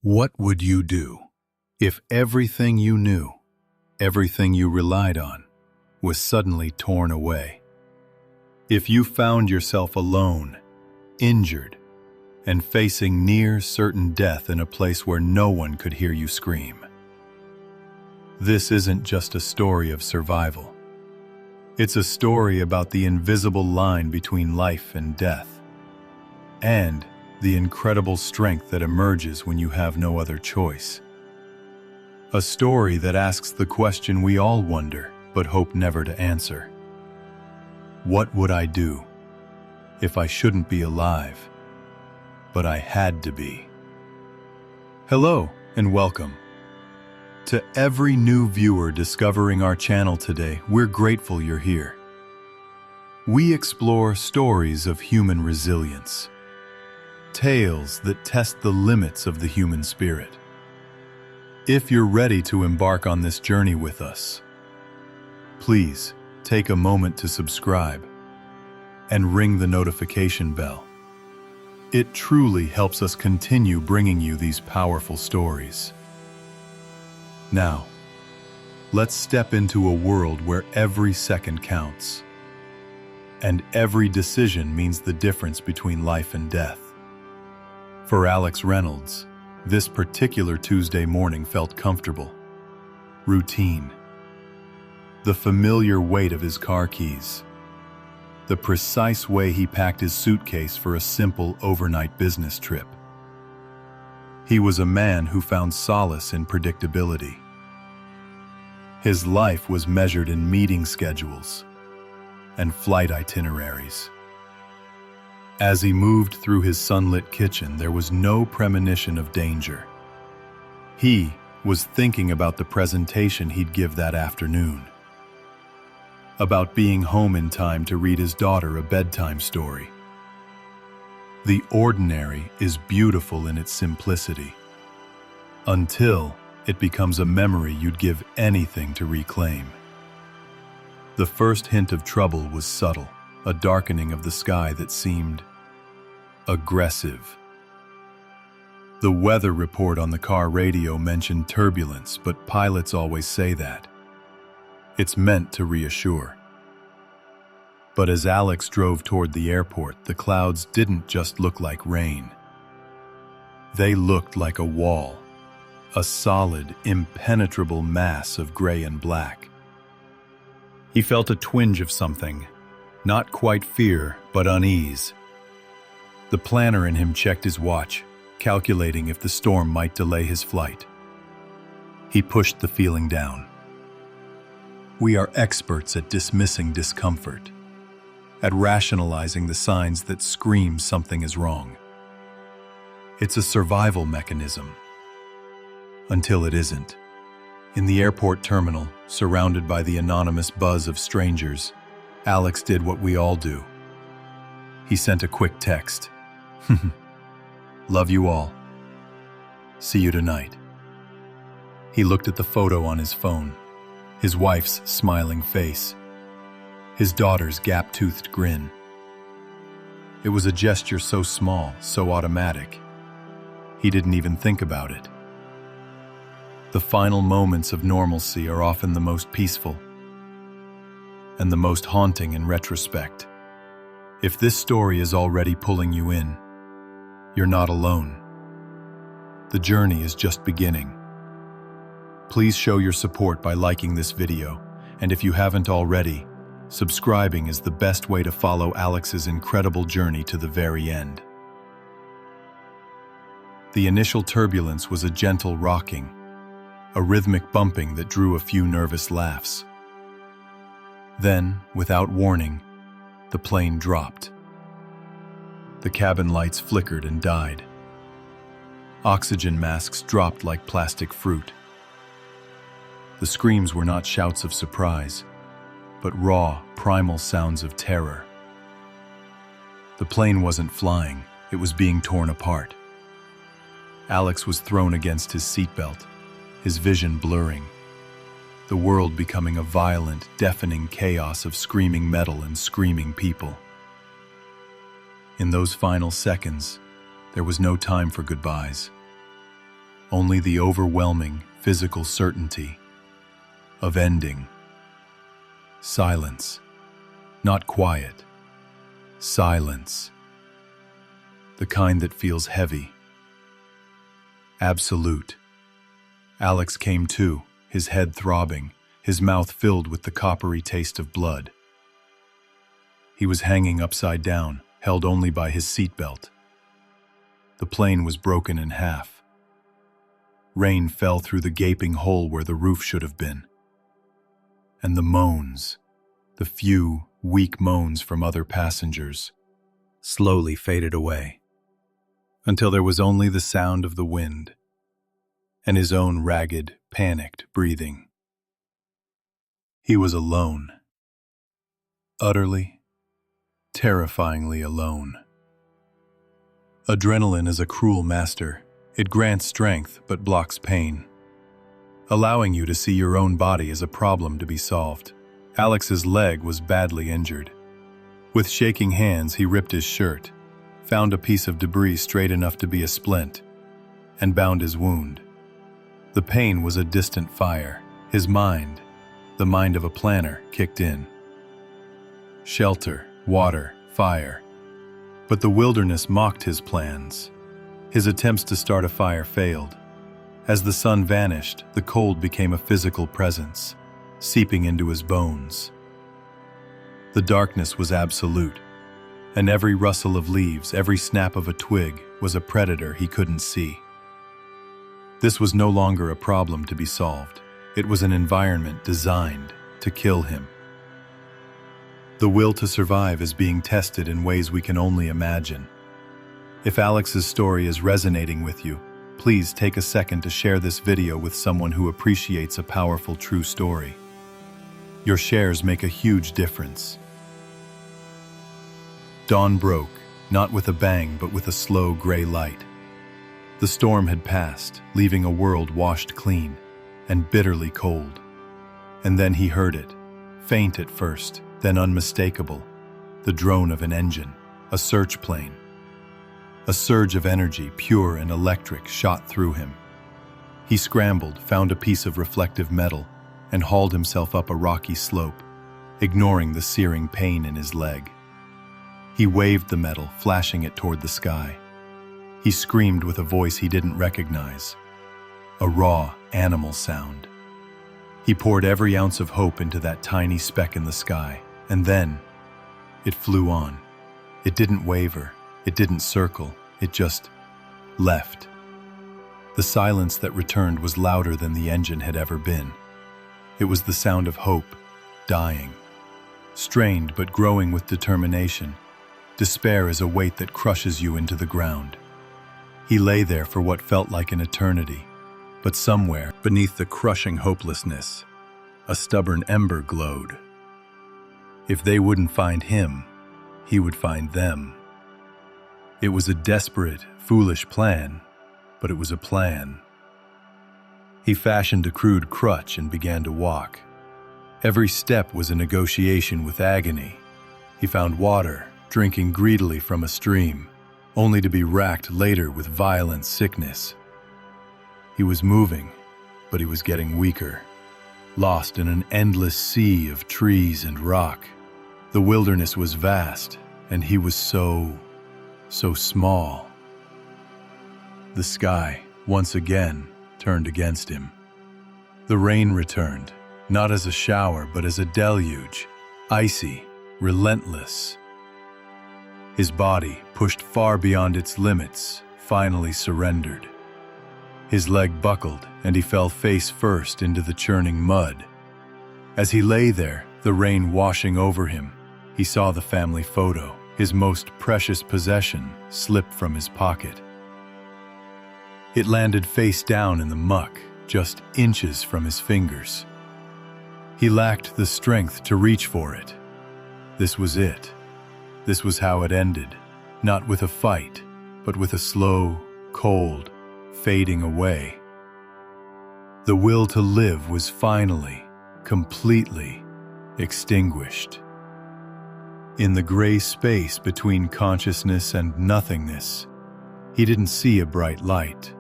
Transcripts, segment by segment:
What would you do if everything you knew, everything you relied on, was suddenly torn away? If you found yourself alone, injured, and facing near certain death in a place where no one could hear you scream? This isn't just a story of survival. It's a story about the invisible line between life and death, and the incredible strength that emerges when you have no other choice. A story that asks the question we all wonder, but hope never to answer. What would I do if I shouldn't be alive, but I had to be? Hello and welcome. To every new viewer discovering our channel today, we're grateful you're here. We explore stories of human resilience, tales that test the limits of the human spirit. If you're ready to embark on this journey with us, please take a moment to subscribe and ring the notification bell. It truly helps us continue bringing you these powerful stories. Now, let's step into a world where every second counts, and every decision means the difference between life and death. For Alex Reynolds, this particular Tuesday morning felt comfortable, routine. The familiar weight of his car keys, the precise way he packed his suitcase for a simple overnight business trip. He was a man who found solace in predictability. His life was measured in meeting schedules and flight itineraries. As he moved through his sunlit kitchen, there was no premonition of danger. He was thinking about the presentation he'd give that afternoon, about being home in time to read his daughter a bedtime story. The ordinary is beautiful in its simplicity, until it becomes a memory you'd give anything to reclaim. The first hint of trouble was subtle, a darkening of the sky that seemed aggressive. The weather report on the car radio mentioned turbulence, but pilots always say that. It's meant to reassure. But as Alex drove toward the airport, the clouds didn't just look like rain. They looked like a wall, a solid, impenetrable mass of gray and black. He felt a twinge of something, not quite fear, but unease. The planner in him checked his watch, calculating if the storm might delay his flight. He pushed the feeling down. We are experts at dismissing discomfort, at rationalizing the signs that scream something is wrong. It's a survival mechanism, until it isn't. In the airport terminal, surrounded by the anonymous buzz of strangers, Alex did what we all do. He sent a quick text. Love you all. See you tonight. He looked at the photo on his phone, his wife's smiling face, his daughter's gap-toothed grin. It was a gesture so small, so automatic. He didn't even think about it. The final moments of normalcy are often the most peaceful and the most haunting in retrospect. If this story is already pulling you in, you're not alone. The journey is just beginning. Please show your support by liking this video, and if you haven't already, subscribing is the best way to follow Alex's incredible journey to the very end. The initial turbulence was a gentle rocking, a rhythmic bumping that drew a few nervous laughs. Then, without warning, the plane dropped. The cabin lights flickered and died. Oxygen masks dropped like plastic fruit. The screams were not shouts of surprise, but raw, primal sounds of terror. The plane wasn't flying, it was being torn apart. Alex was thrown against his seatbelt, his vision blurring, the world becoming a violent, deafening chaos of screaming metal and screaming people. In those final seconds, there was no time for goodbyes. only the overwhelming physical certainty of ending. Silence. Not quiet. Silence. The kind that feels heavy. Absolute. Alex came to, his head throbbing, his mouth filled with the coppery taste of blood. He was hanging upside down, held only by his seatbelt. The plane was broken in half. Rain fell through the gaping hole where the roof should have been. And the moans, the few, weak moans from other passengers, slowly faded away, until there was only the sound of the wind and his own ragged, panicked breathing. He was alone. Utterly, terrifyingly alone. Adrenaline is a cruel master. It grants strength but blocks pain, allowing you to see your own body as a problem to be solved. Alex's leg was badly injured. With shaking hands, he ripped his shirt, found a piece of debris straight enough to be a splint, and bound his wound. The pain was a distant fire. His mind, the mind of a planner, kicked in. Shelter, water, fire. But the wilderness mocked his plans. His attempts to start a fire failed. As the sun vanished, the cold became a physical presence, seeping into his bones. The darkness was absolute, and every rustle of leaves, every snap of a twig, was a predator he couldn't see. This was no longer a problem to be solved. It was an environment designed to kill him. The will to survive is being tested in ways we can only imagine. If Alex's story is resonating with you, please take a second to share this video with someone who appreciates a powerful true story. Your shares make a huge difference. Dawn broke, not with a bang but with a slow gray light. The storm had passed, leaving a world washed clean and bitterly cold. And then he heard it, faint at first, then unmistakable, the drone of an engine, a search plane. A surge of energy, pure and electric, shot through him. He scrambled, found a piece of reflective metal, and hauled himself up a rocky slope, ignoring the searing pain in his leg. He waved the metal, flashing it toward the sky. He screamed with a voice he didn't recognize, a raw, animal sound. He poured every ounce of hope into that tiny speck in the sky, and then it flew on. It didn't waver, it didn't circle, it just left. The silence that returned was louder than the engine had ever been. It was the sound of hope, dying. Strained but growing with determination, despair is a weight that crushes you into the ground. He lay there for what felt like an eternity, but somewhere beneath the crushing hopelessness, a stubborn ember glowed. If they wouldn't find him, he would find them. It was a desperate, foolish plan, but it was a plan. He fashioned a crude crutch and began to walk. Every step was a negotiation with agony. He found water, drinking greedily from a stream, only to be racked later with violent sickness. He was moving, but he was getting weaker, lost in an endless sea of trees and rock. The wilderness was vast, and he was so small. The sky, once again, turned against him. The rain returned, not as a shower, but as a deluge, icy, relentless. His body, pushed far beyond its limits, finally surrendered. His leg buckled, and he fell face first into the churning mud. As he lay there, the rain washing over him, he saw the family photo, his most precious possession, slip from his pocket. It landed face down in the muck, just inches from his fingers. He lacked the strength to reach for it. This was it. This was how it ended, not with a fight, but with a slow, cold, fading away. The will to live was finally, completely extinguished. In the gray space between consciousness and nothingness, he didn't see a bright light.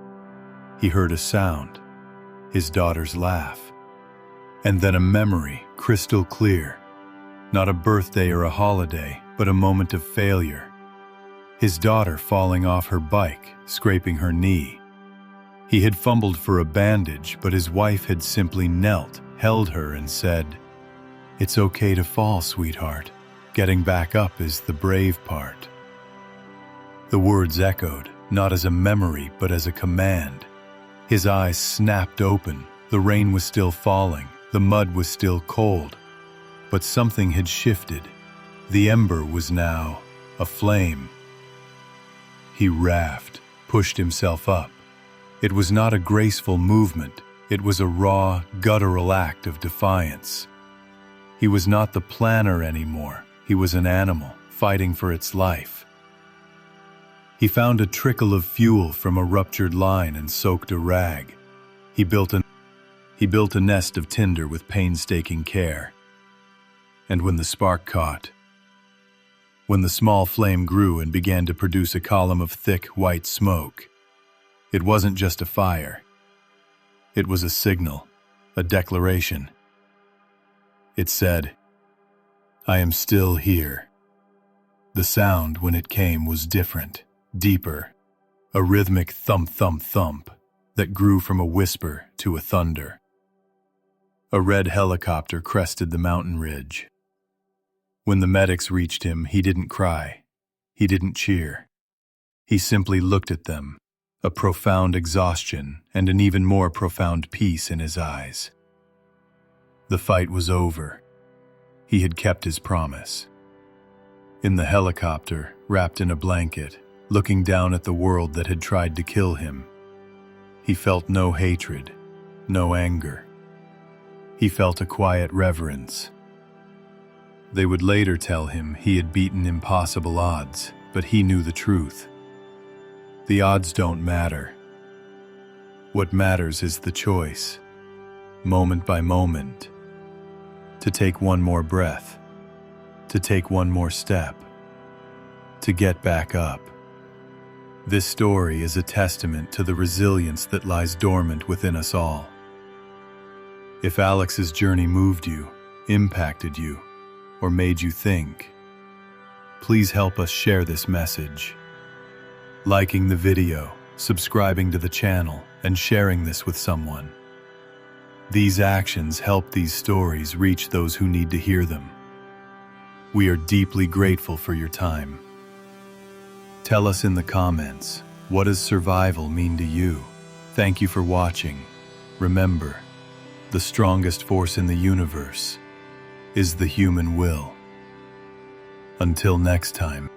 He heard a sound, his daughter's laugh. And then a memory, crystal clear. Not a birthday or a holiday, but a moment of failure. His daughter falling off her bike, scraping her knee. He had fumbled for a bandage, but his wife had simply knelt, held her, and said, "It's okay to fall, sweetheart. Getting back up is the brave part." The words echoed, not as a memory, but as a command. His eyes snapped open. The rain was still falling. The mud was still cold. But something had shifted. The ember was now a flame. He rasped, pushed himself up. It was not a graceful movement. It was a raw, guttural act of defiance. He was not the planner anymore. He was an animal, fighting for its life. He found a trickle of fuel from a ruptured line and soaked a rag. He built a nest of tinder with painstaking care. And when the spark caught, when the small flame grew and began to produce a column of thick, white smoke, it wasn't just a fire. It was a signal, a declaration. It said, "I am still here." The sound, when it came, was different, deeper, a rhythmic thump-thump-thump that grew from a whisper to a thunder. A red helicopter crested the mountain ridge. When the medics reached him, he didn't cry. He didn't cheer. He simply looked at them, a profound exhaustion and an even more profound peace in his eyes. The fight was over. He had kept his promise. In the helicopter, wrapped in a blanket, looking down at the world that had tried to kill him, he felt no hatred, no anger. He felt a quiet reverence. They would later tell him he had beaten impossible odds, but he knew the truth. The odds don't matter. What matters is the choice, moment by moment, to take one more breath, to take one more step, to get back up. This story is a testament to the resilience that lies dormant within us all. If Alex's journey moved you, impacted you, or made you think, please help us share this message. Liking the video, subscribing to the channel, and sharing this with someone. These actions help these stories reach those who need to hear them. We are deeply grateful for your time. Tell us in the comments, what does survival mean to you? Thank you for watching. Remember, the strongest force in the universe is the human will. Until next time.